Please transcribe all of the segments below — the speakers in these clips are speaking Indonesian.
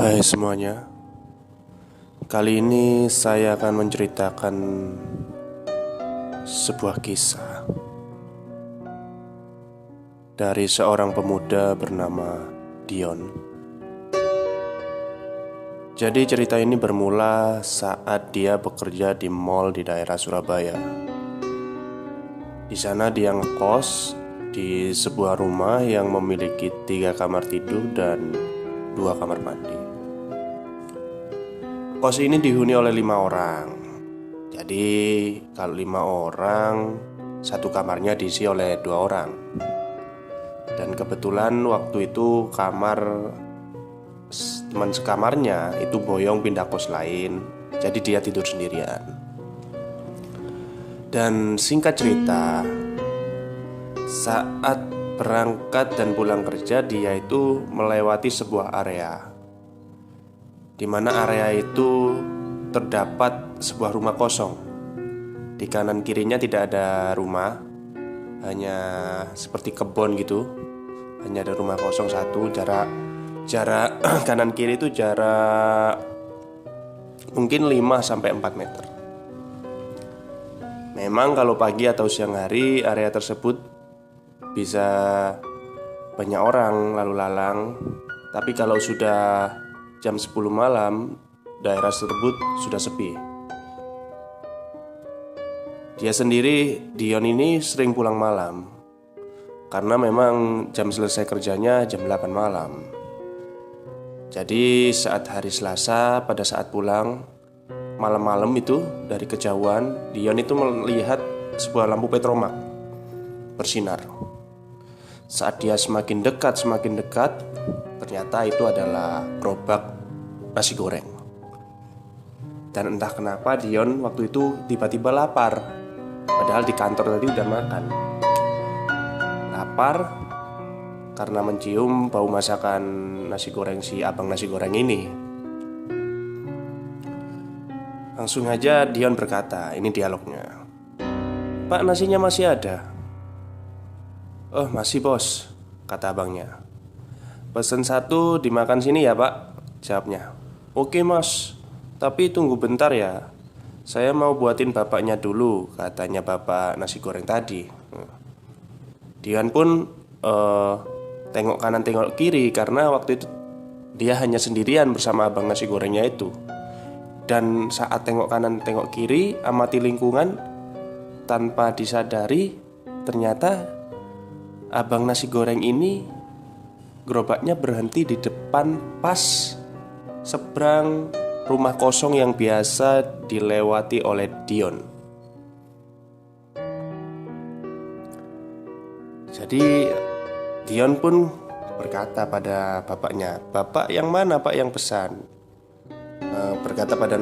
Hai semuanya, kali ini saya akan menceritakan sebuah kisah dari seorang pemuda bernama Dion. Jadi cerita ini bermula saat dia bekerja di mall di daerah Surabaya. Di sana dia ngekos di sebuah rumah yang memiliki 3 kamar tidur dan 2 kamar mandi. Kos ini dihuni oleh 5 orang. Jadi kalau 5 orang, satu kamarnya diisi oleh 2 orang. Dan kebetulan waktu itu teman sekamarnya itu boyong pindah kos lain. Jadi dia tidur sendirian. Dan singkat cerita, saat berangkat dan pulang kerja, dia itu melewati sebuah area di mana area itu terdapat sebuah rumah kosong. Di kanan kirinya tidak ada rumah, hanya seperti kebun gitu. Hanya ada rumah kosong satu. Jarak kanan kiri itu jarak mungkin 5-4 meter. Memang kalau pagi atau siang hari area tersebut bisa banyak orang lalu lalang. Tapi kalau sudah jam 10 malam, daerah tersebut sudah sepi. Dia sendiri, Dion ini sering pulang malam karena memang jam selesai kerjanya jam 8 malam. Jadi saat hari Selasa, pada saat pulang malam-malam itu dari kejauhan, Dion itu melihat sebuah lampu petromak bersinar. Saat dia semakin dekat, ternyata itu adalah gerobak nasi goreng. Dan entah kenapa Dion waktu itu tiba-tiba lapar, padahal di kantor tadi udah makan. Lapar karena mencium bau masakan nasi goreng si abang nasi goreng ini. Langsung aja Dion berkata, ini dialognya, "Pak, nasinya masih ada?" "Oh masih bos," kata abangnya. "Pesen satu dimakan sini ya pak," jawabnya. "Oke mas, tapi tunggu bentar ya, saya mau buatin bapaknya dulu," katanya bapak nasi goreng tadi. Dian pun tengok kanan tengok kiri karena waktu itu dia hanya sendirian bersama abang nasi gorengnya itu. Dan saat tengok kanan tengok kiri, amati lingkungan, tanpa disadari ternyata abang nasi goreng ini gerobaknya berhenti di depan pas seberang rumah kosong yang biasa dilewati oleh Dion. Jadi Dion pun berkata pada bapaknya, "Bapak yang mana pak yang pesan?" Berkata pada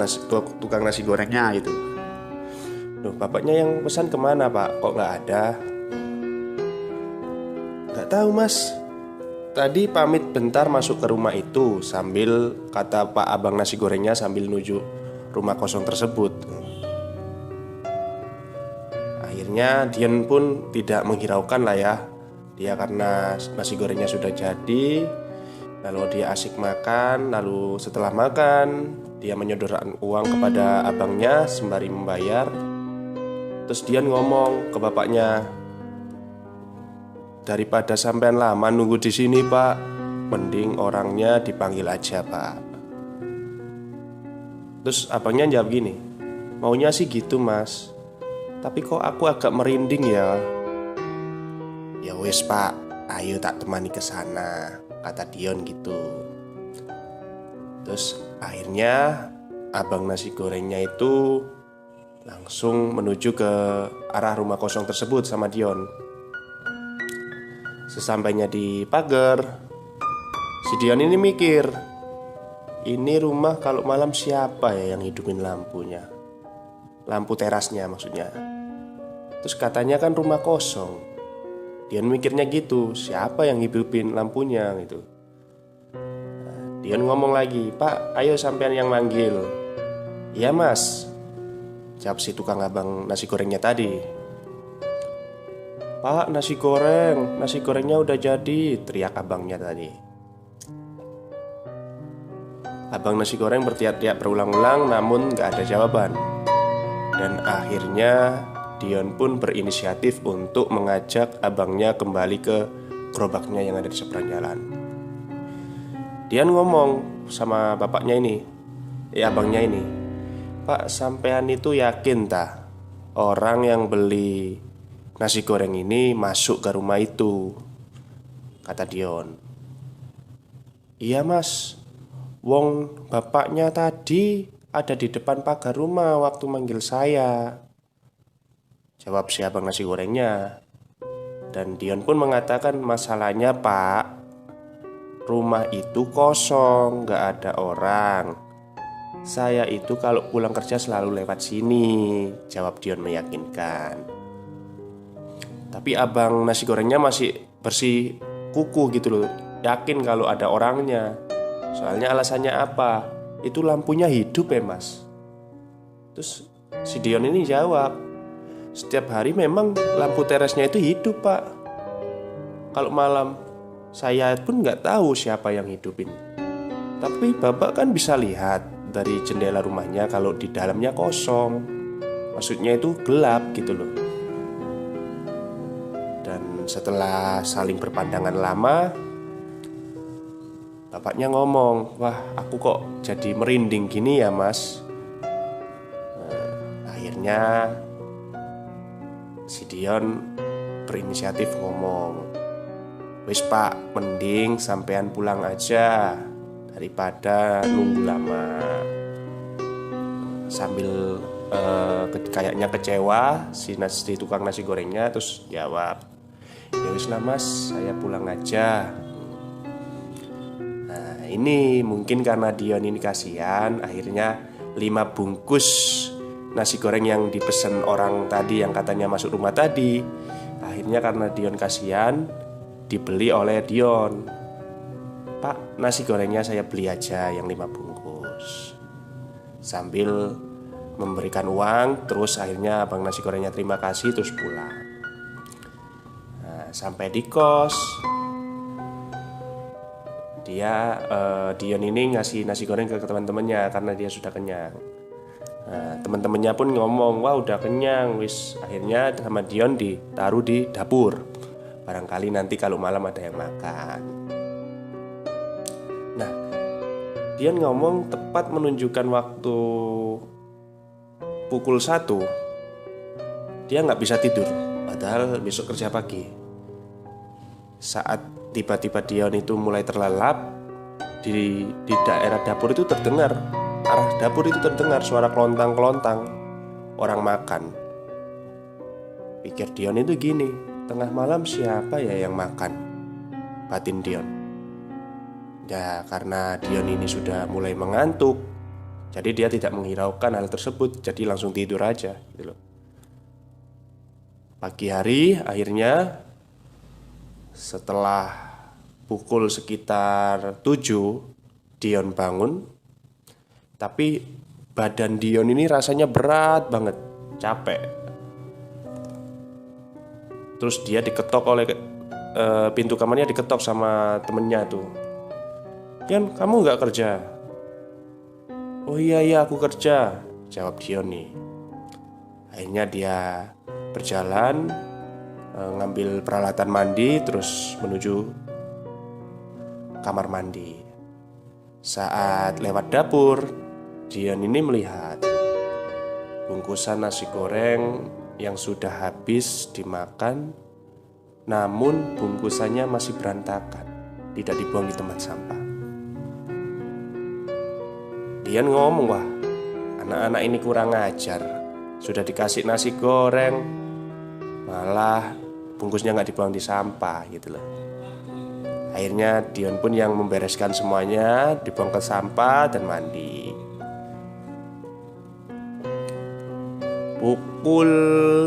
tukang nasi gorengnya itu, "Loh, bapaknya yang pesan kemana pak? Kok nggak ada?" "Nggak tahu mas, tadi pamit bentar masuk ke rumah itu," sambil kata pak abang nasi gorengnya sambil nuju rumah kosong tersebut. Akhirnya Dian pun tidak menghiraukan lah ya. Dia karena nasi gorengnya sudah jadi, lalu dia asik makan. Lalu setelah makan, dia menyodorkan uang kepada abangnya sembari membayar. Terus Dian ngomong ke bapaknya, "Daripada sampean lama nunggu di sini pak, mending orangnya dipanggil aja pak." Terus abangnya jawab gini, "Maunya sih gitu mas, tapi kok aku agak merinding ya." "Ya wes pak, ayo tak temani ke sana," kata Dion gitu. Terus akhirnya abang nasi gorengnya itu langsung menuju ke arah rumah kosong tersebut sama Dion. Sesampainya di pagar, si Dion ini mikir, ini rumah kalau malam siapa ya yang hidupin lampunya? Lampu terasnya maksudnya. Terus katanya kan rumah kosong. Dion mikirnya gitu, siapa yang hidupin lampunya gitu. Dion ngomong lagi, "Pak, ayo sampean yang manggil." "Iya mas," jawab si tukang abang nasi gorengnya tadi. "Pak, nasi gorengnya udah jadi," teriak abangnya tadi. Abang nasi goreng berteriak-teriak berulang-ulang namun gak ada jawaban. Dan akhirnya Dion pun berinisiatif untuk mengajak abangnya kembali ke gerobaknya yang ada di seberang jalan. Dion ngomong sama bapaknya ini, abangnya ini, "Pak, sampean itu yakin tak orang yang beli nasi goreng ini masuk ke rumah itu?" Kata Dion. "Iya mas, wong bapaknya tadi ada di depan pagar rumah waktu manggil saya," jawab si abang nasi gorengnya. Dan Dion pun mengatakan, "Masalahnya pak, rumah itu kosong, gak ada orang. Saya itu kalau pulang kerja selalu lewat sini," jawab Dion meyakinkan. Tapi abang nasi gorengnya masih bersih kuku gitu loh, yakin kalau ada orangnya. Soalnya alasannya apa? Itu lampunya hidup ya mas. Terus si Dion ini jawab, "Setiap hari memang lampu teresnya itu hidup pak. Kalau malam saya pun gak tahu siapa yang hidupin. Tapi bapak kan bisa lihat dari jendela rumahnya kalau di dalamnya kosong. Maksudnya itu gelap gitu loh." Dan setelah saling berpandangan lama, bapaknya ngomong, "Wah, aku kok jadi merinding gini ya mas." Akhirnya si Dion berinisiatif ngomong, "Wis pak, mending sampean pulang aja daripada nunggu lama." Sambil kayaknya kecewa, si tukang nasi gorengnya terus jawab, "Ya wis lah mas, saya pulang aja." Nah ini mungkin karena Dion ini kasihan, akhirnya 5 bungkus nasi goreng yang dipesan orang tadi yang katanya masuk rumah tadi, akhirnya karena Dion kasihan dibeli oleh Dion. "Pak, nasi gorengnya saya beli aja yang 5 bungkus." Sambil memberikan uang, terus akhirnya abang nasi gorengnya terima kasih terus pulang. Nah, sampai di kos, Dion ini ngasih nasi goreng ke teman-temannya karena dia sudah kenyang. Nah, teman-temannya pun ngomong, "Wah udah kenyang wis." Akhirnya sama Dion ditaruh di dapur, barangkali nanti kalau malam ada yang makan. Nah, Dion ngomong tepat menunjukkan waktu pukul 1. Dia gak bisa tidur, padahal besok kerja pagi. Saat tiba-tiba Dion itu mulai terlelap, di daerah dapur itu terdengar, arah dapur itu terdengar suara kelontang-kelontang orang makan. Pikir Dion itu gini, tengah malam siapa ya yang makan? Batin Dion. Ya karena Dion ini sudah mulai mengantuk, jadi dia tidak menghiraukan hal tersebut, jadi langsung tidur aja gitu loh. Pagi hari akhirnya setelah pukul sekitar 7 Dion bangun. Tapi badan Dion ini rasanya berat banget, capek. Terus dia diketok oleh pintu kamarnya diketok sama temennya tuh. "Dion, kamu gak kerja?" "Oh iya aku kerja," jawab Dion nih. Akhirnya dia berjalan, ngambil peralatan mandi, terus menuju kamar mandi. Saat lewat dapur, Dion ini melihat bungkusan nasi goreng yang sudah habis dimakan, namun bungkusannya masih berantakan, tidak dibuang di tempat sampah. Dion ngomong, "Wah, anak-anak ini kurang ajar. Sudah dikasih nasi goreng, malah bungkusnya gak dibuang di sampah gitu loh." Akhirnya Dion pun yang membereskan semuanya, dibuang ke sampah dan mandi. Pukul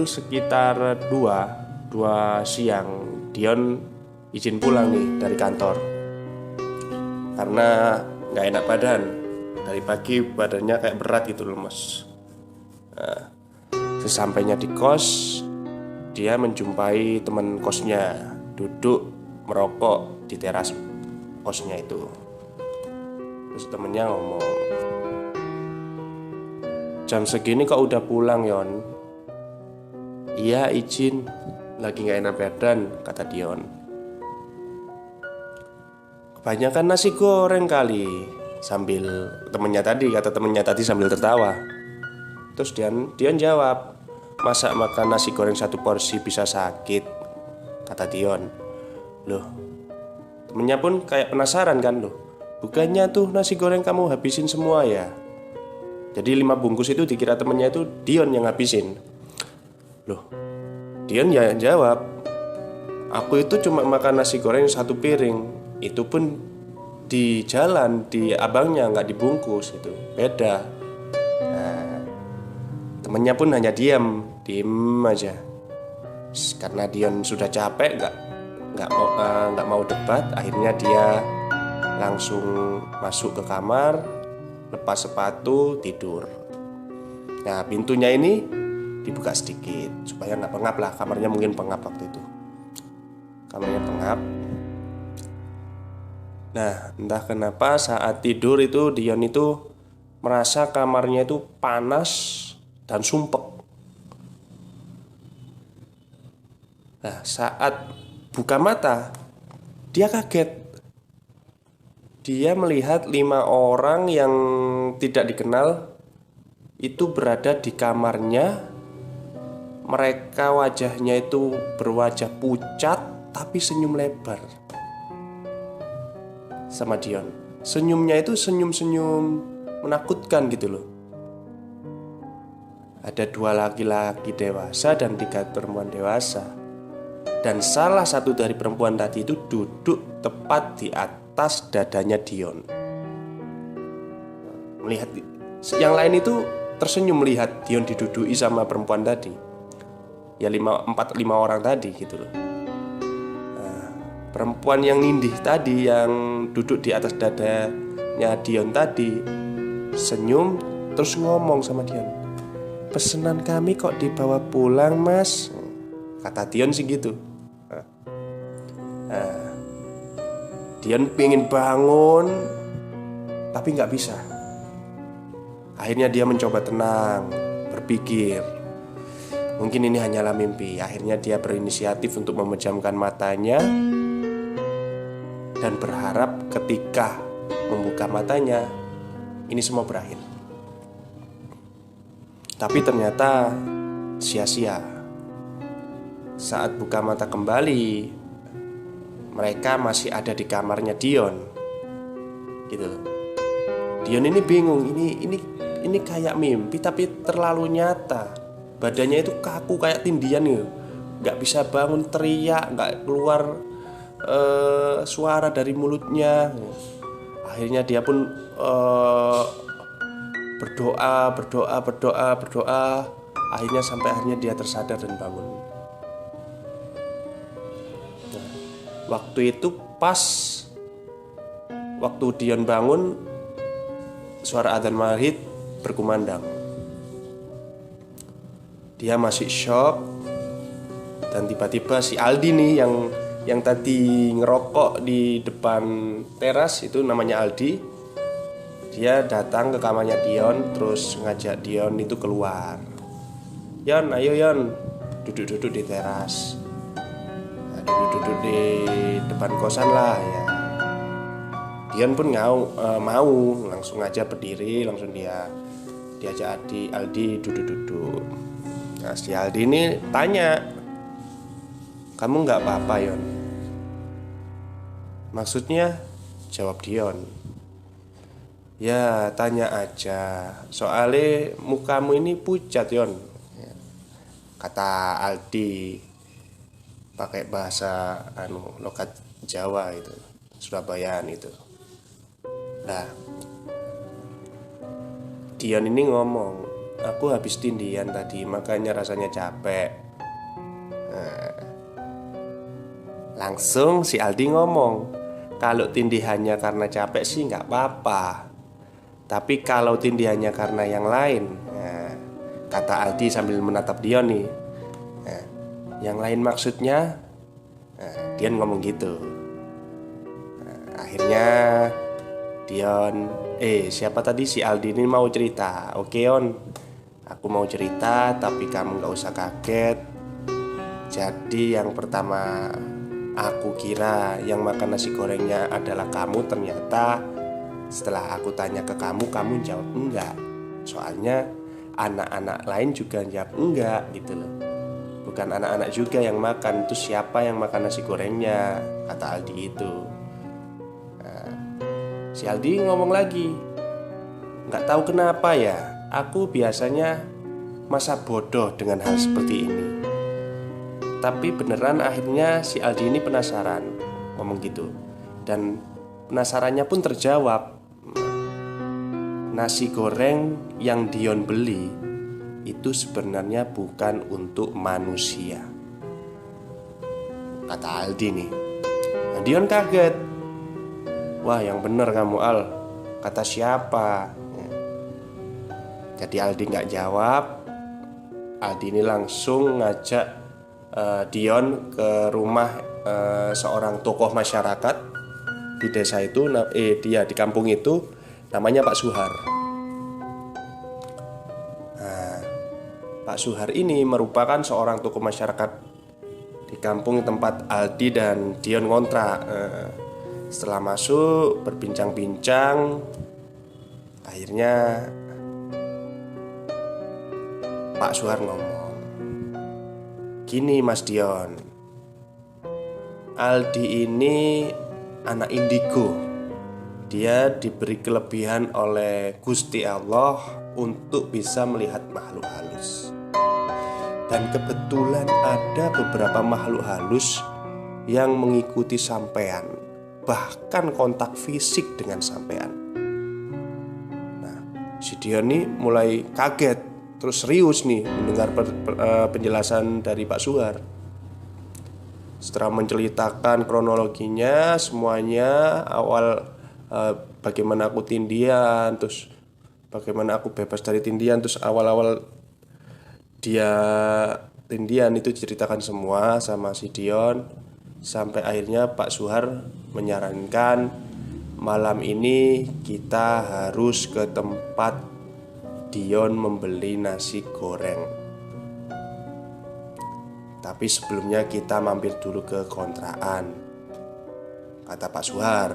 sekitar 2 siang, Dion izin pulang nih dari kantor karena gak enak badan. Dari pagi badannya kayak berat gitu loh mas. Nah, sesampainya di kos, dia menjumpai teman kosnya duduk merokok di teras kosnya itu. Terus temennya ngomong, "Jam segini kok udah pulang, Yon?" "Iya, izin, lagi gak enak badan," kata Dion. "Kebanyakan nasi goreng kali," kata temennya tadi sambil tertawa. Terus Dion jawab, "Masa makan nasi goreng satu porsi bisa sakit?" kata Dion. Loh, temennya pun kayak penasaran kan, loh, bukannya tuh nasi goreng kamu habisin semua ya? Jadi 5 bungkus itu dikira temennya itu Dion yang habisin. Loh, Dion ya jawab, "Aku itu cuma makan nasi goreng 1 piring. Itu pun di jalan, di abangnya, nggak dibungkus, itu beda." Nah, temennya pun hanya diem aja. Karena Dion sudah capek, nggak mau debat. Akhirnya dia langsung masuk ke kamar, lepas sepatu, tidur. Nah, pintunya ini dibuka sedikit supaya nggak pengap lah. Kamarnya mungkin pengap waktu itu. Kamarnya pengap. Nah, entah kenapa saat tidur itu Dion itu merasa kamarnya itu panas dan sumpek. Nah, saat buka mata, dia kaget. Dia melihat 5 orang yang tidak dikenal itu berada di kamarnya. Mereka wajahnya itu berwajah pucat tapi senyum lebar sama Dion. Senyumnya itu senyum-senyum menakutkan gitu loh. Ada 2 laki-laki dewasa dan 3 perempuan dewasa. Dan salah satu dari perempuan tadi itu duduk tepat di atas dadanya Dion. Melihat yang lain itu tersenyum melihat Dion diduduki sama perempuan tadi. Ya 5 orang tadi gitu loh. Nah, perempuan yang nindih tadi, yang duduk di atas dadanya Dion tadi, senyum terus ngomong sama Dion, "Pesanan kami kok dibawa pulang, Mas?" kata Dion sih gitu. Dion pengen bangun tapi nggak bisa. Akhirnya dia mencoba tenang, berpikir mungkin ini hanyalah mimpi. Akhirnya dia berinisiatif untuk memejamkan matanya dan berharap ketika membuka matanya ini semua berakhir. Tapi ternyata sia-sia. Saat buka mata kembali, mereka masih ada di kamarnya Dion. Gitu. Dion ini bingung, ini kayak mimpi tapi terlalu nyata. Badannya itu kaku kayak tindian gitu. Gak bisa bangun, teriak, gak keluar suara dari mulutnya. Akhirnya dia pun berdoa. Akhirnya dia tersadar dan bangun. Waktu itu pas waktu Dion bangun, suara adzan maghrib berkumandang. Dia masih shock. Dan tiba-tiba si Aldi nih yang tadi ngerokok di depan teras, itu namanya Aldi. Dia datang ke kamarnya Dion, terus ngajak Dion itu keluar. "Yon, ayo Yon, duduk-duduk di teras. Duduk di depan kosan lah ya." Dion pun mau langsung aja berdiri, langsung diajak Aldi duduk-duduk. Nah, si Aldi ini tanya, "Kamu nggak apa-apa, Yon?" "Maksudnya?" jawab Dion. "Ya tanya aja, soalnya mukamu ini pucat, Yon," kata Aldi pakai bahasa logat Jawa itu, Surabayaan itu. Nah, Dion ini ngomong, "Aku habis tindihan tadi, makanya rasanya capek." Nah, langsung si Aldi ngomong, "Kalau tindihannya karena capek sih nggak apa-apa. Tapi kalau tindihannya karena yang lain," nah, kata Aldi sambil menatap Dion nih. Nah, "yang lain maksudnya?" Nah, Dion ngomong gitu. Nah, akhirnya Dion, siapa tadi, si Aldi ini mau cerita. Oke On, aku mau cerita tapi kamu gak usah kaget. Jadi yang pertama, aku kira yang makan nasi gorengnya adalah kamu. Ternyata setelah aku tanya ke kamu, kamu jawab enggak. Soalnya anak-anak lain juga jawab enggak gitu loh. Bukan anak-anak juga yang makan. Itu siapa yang makan nasi gorengnya, kata Aldi itu. Si Aldi ngomong lagi, nggak tahu kenapa ya, aku biasanya masa bodoh dengan hal seperti ini. Tapi beneran akhirnya si Aldi ini penasaran, ngomong gitu. Dan penasarannya pun terjawab. Nasi goreng yang Dion beli itu sebenarnya bukan untuk manusia, kata Aldi nih. Nah, Dion kaget. Wah, yang bener kamu Al, kata siapa? Jadi Aldi gak jawab. Aldi ini langsung ngajak Dion ke rumah seorang tokoh masyarakat di desa itu. Dia di kampung itu, namanya Pak Suhar. Nah, Pak Suhar ini merupakan seorang tokoh masyarakat di kampung tempat Aldi dan Dion ngontrak. Setelah masuk, berbincang-bincang, akhirnya Pak Suhar ngomong, gini Mas Dion, Aldi ini anak indigo. Dia diberi kelebihan oleh Gusti Allah untuk bisa melihat makhluk halus. Dan kebetulan ada beberapa makhluk halus yang mengikuti sampean, bahkan kontak fisik dengan sampean. Nah, si Dion nih mulai kaget, terus serius nih mendengar penjelasan dari Pak Suhar. Setelah menceritakan kronologinya semuanya, awal bagaimana aku tindian, terus bagaimana aku bebas dari tindian, terus awal-awal dia tindian itu diceritakan semua sama si Dion. Sampai akhirnya Pak Suhar menyarankan malam ini kita harus ke tempat Dion membeli nasi goreng. Tapi sebelumnya kita mampir dulu ke kontrakan, kata Pak Suhar.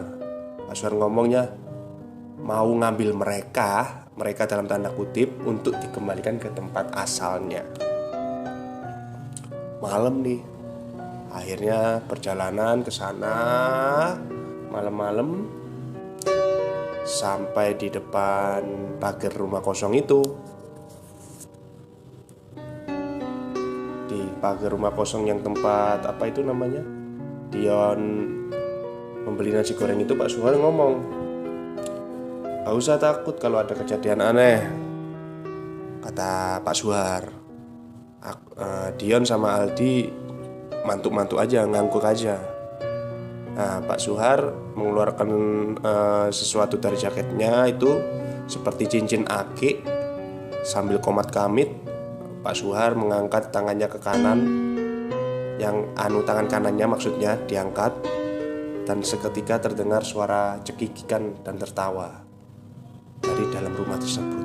Pak Suhar ngomongnya mau ngambil mereka dalam tanda kutip untuk dikembalikan ke tempat asalnya. Malam nih, akhirnya perjalanan ke sana malam-malam sampai di depan pagar rumah kosong itu. Di pagar rumah kosong yang tempat apa itu namanya, Dion membeli nasi goreng itu, Pak Suhar ngomong, gak usah takut kalau ada kejadian aneh, kata Pak Suhar. Dion sama Aldi mantuk-mantuk aja, ngangguk aja. Nah, Pak Suhar mengeluarkan sesuatu dari jaketnya itu seperti cincin akik. Sambil komat kamit, Pak Suhar mengangkat tangannya ke kanan, tangan kanannya maksudnya diangkat, dan seketika terdengar suara cekikikan dan tertawa dari dalam rumah tersebut.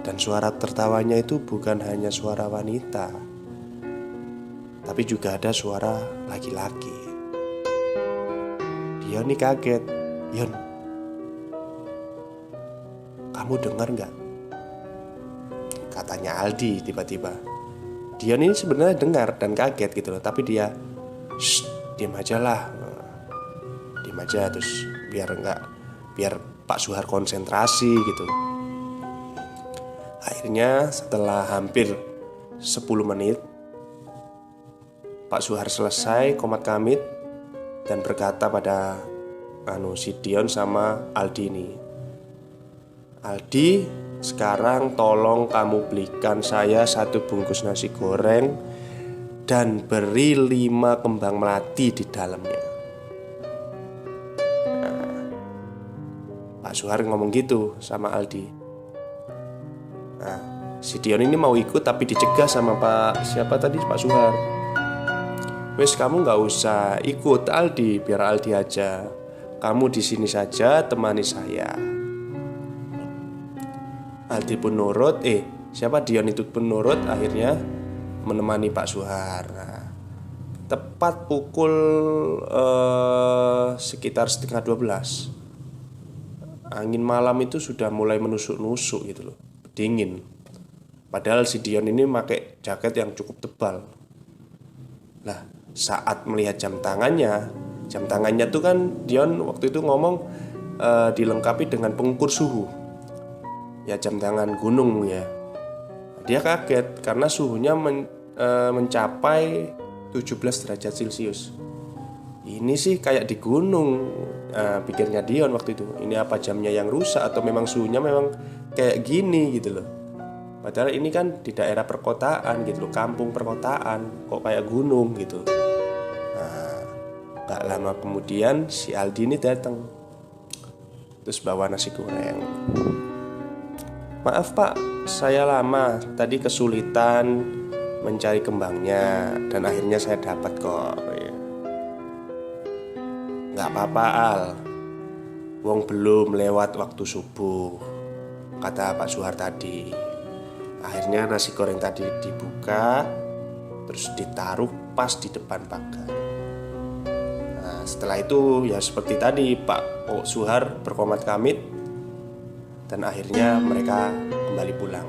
Dan suara tertawanya itu bukan hanya suara wanita, tapi juga ada suara laki-laki. Dion nih kaget. Yon, kamu dengar gak? Katanya Aldi tiba-tiba. Dion ini sebenarnya dengar dan kaget gitu loh, tapi dia diam aja lah, diam aja terus biar Pak Suhar konsentrasi gitu. Akhirnya setelah hampir 10 menit Pak Suhar selesai komat kamit dan berkata pada si Dion sama Aldi ini, Aldi, sekarang tolong kamu belikan saya 1 bungkus nasi goreng dan beri 5 kembang melati di dalamnya. Pak Suhar ngomong gitu sama Aldi. Nah, si Dion ini mau ikut tapi dicegah sama Pak Suhar. Wes, kamu gak usah ikut Aldi, biar Aldi aja. kamu di sini saja temani saya. Aldi pun nurut, Dion itu pun nurut, akhirnya menemani Pak Suhar. Nah, tepat pukul sekitar setengah 12, angin malam itu sudah mulai menusuk-nusuk gitu loh, dingin. Padahal si Dion ini pakai jaket yang cukup tebal. Nah, saat melihat jam tangannya tuh kan Dion waktu itu ngomong dilengkapi dengan pengukur suhu. Ya jam tangan gunung ya. Dia kaget karena suhunya mencapai 17 derajat Celcius. Ini sih kayak di gunung, pikirnya Dion waktu itu. Ini apa jamnya yang rusak atau memang suhunya memang kayak gini gitu loh. Padahal ini kan di daerah perkotaan gitu loh, kampung perkotaan, kok kayak gunung gitu. Nah, gak lama kemudian si Aldi ini datang, terus bawa nasi goreng. Maaf Pak, saya lama tadi kesulitan mencari kembangnya dan akhirnya saya dapat kok. Gak apa-apa Al, wong belum lewat waktu subuh, kata Pak Suhar tadi. Akhirnya nasi goreng tadi dibuka, terus ditaruh pas di depan pagar. Nah, setelah itu ya seperti tadi Pak Suhar berkomat kamit, dan akhirnya mereka kembali pulang.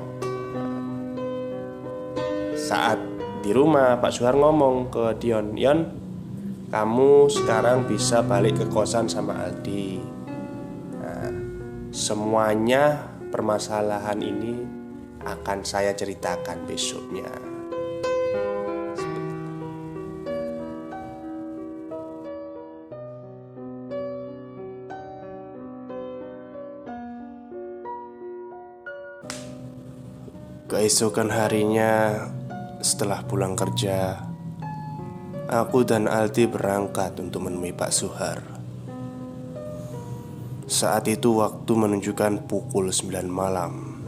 Saat di rumah Pak Suhar ngomong ke Dion, kamu sekarang bisa balik ke kosan sama Aldi. Nah, semuanya permasalahan ini akan saya ceritakan besoknya. Keesokan harinya, setelah pulang kerja, aku dan Aldi berangkat untuk menemui Pak Suhar. Saat itu waktu menunjukkan pukul 9 malam,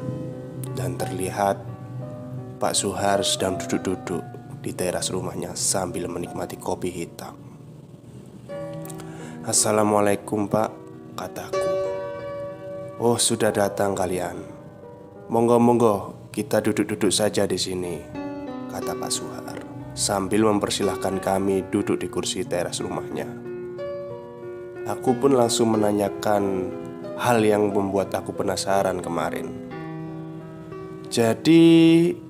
dan terlihat Pak Suhar sedang duduk-duduk di teras rumahnya sambil menikmati kopi hitam. "Assalamualaikum Pak," kataku. "Oh, sudah datang kalian. Monggo-monggo, kita duduk-duduk saja di sini," kata Pak Suhar sambil mempersilahkan kami duduk di kursi teras rumahnya. Aku pun langsung menanyakan hal yang membuat aku penasaran kemarin. "Jadi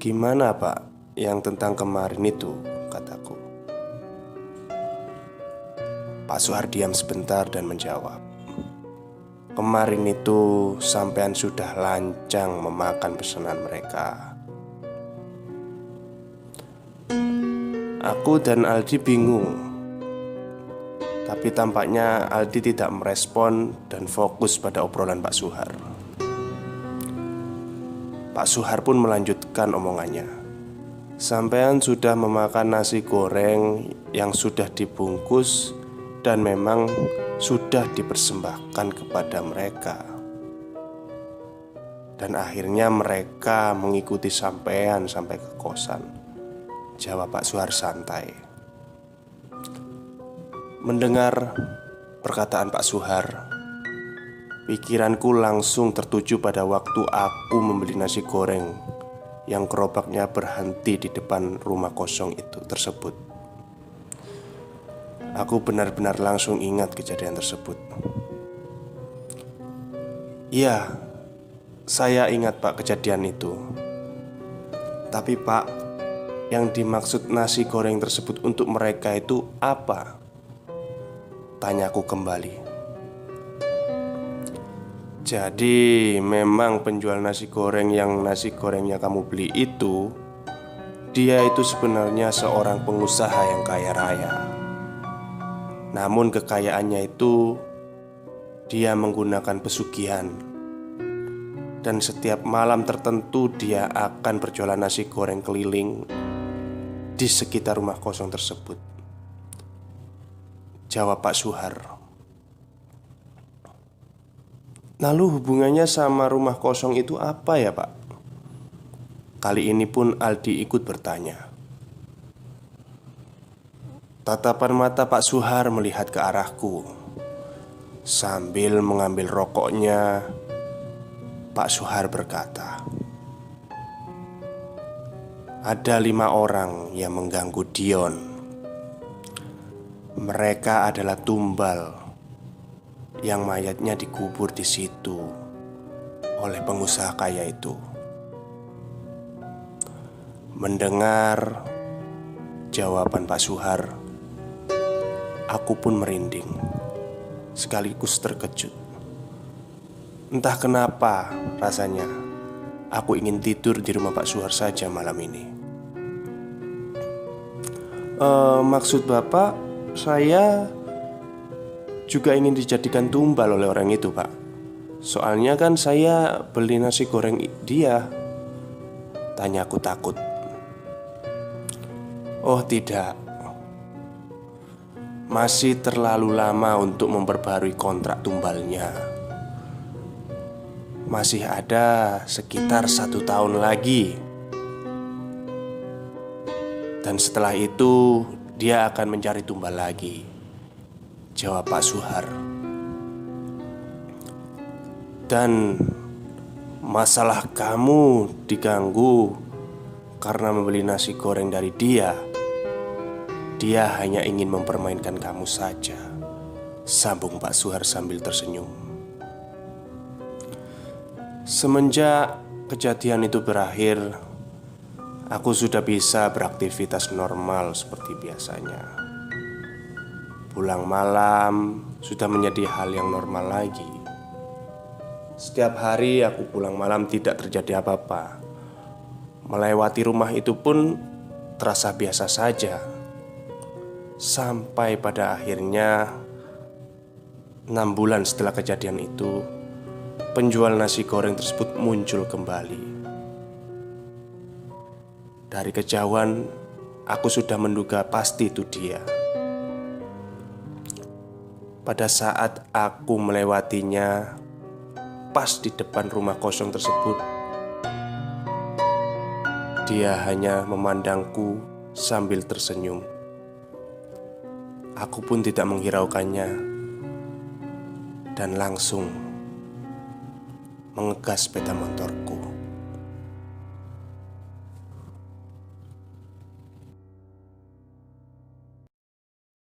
gimana Pak yang tentang kemarin itu?" kataku. Pak Suhar diam sebentar dan menjawab, "Kemarin itu sampean sudah lancang memakan pesanan mereka." Aku dan Aldi bingung, tapi tampaknya Aldi tidak merespon dan fokus pada obrolan Pak Suhar. Pak Suhar pun melanjutkan omongannya. "Sampean sudah memakan nasi goreng yang sudah dibungkus dan memang sudah dipersembahkan kepada mereka. Dan akhirnya mereka mengikuti sampean sampai ke kosan," jawab Pak Suhar santai. Mendengar perkataan Pak Suhar, pikiranku langsung tertuju pada waktu aku membeli nasi goreng yang gerobaknya berhenti di depan rumah kosong itu tersebut. Aku benar-benar langsung ingat kejadian tersebut. "Iya, saya ingat Pak kejadian itu. Tapi Pak, yang dimaksud nasi goreng tersebut untuk mereka itu apa?" tanyaku kembali. "Jadi memang penjual nasi gorengnya kamu beli itu, dia itu sebenarnya seorang pengusaha yang kaya raya. Namun kekayaannya itu dia menggunakan pesugihan. Dan setiap malam tertentu dia akan berjualan nasi goreng keliling di sekitar rumah kosong tersebut," jawab Pak Suhar. "Lalu hubungannya sama rumah kosong itu apa ya Pak?" Kali ini pun Aldi ikut bertanya. Tatapan mata Pak Suhar melihat ke arahku. Sambil mengambil rokoknya, Pak Suhar berkata, "Ada 5 orang yang mengganggu Dion. Mereka adalah tumbal yang mayatnya dikubur di situ oleh pengusaha kaya itu." Mendengar jawaban Pak Suhar, aku pun merinding, sekaligus terkejut. Entah kenapa rasanya aku ingin tidur di rumah Pak Suhar saja malam ini. Maksud Bapak, saya juga ingin dijadikan tumbal oleh orang itu, Pak. Soalnya kan saya beli nasi goreng dia, tanya aku takut. Oh tidak, masih terlalu lama untuk memperbarui kontrak tumbalnya. Masih ada sekitar 1 tahun lagi. Dan setelah itu dia akan mencari tumbal lagi, jawab Pak Suhar. Dan masalah kamu diganggu karena membeli nasi goreng dari dia. Dia hanya ingin mempermainkan kamu saja, sambung Pak Suhar sambil tersenyum. Semenjak kejadian itu berakhir, aku sudah bisa beraktivitas normal seperti biasanya. Pulang malam sudah menjadi hal yang normal lagi. Setiap hari aku pulang malam tidak terjadi apa-apa. Melewati rumah itu pun terasa biasa saja. Sampai pada akhirnya 6 bulan setelah kejadian itu, penjual nasi goreng tersebut muncul kembali. Dari kejauhan, aku sudah menduga pasti itu dia. Pada saat aku melewatinya, pas di depan rumah kosong tersebut, dia hanya memandangku sambil tersenyum. Aku pun tidak menghiraukannya dan langsung mengegas sepeda motorku.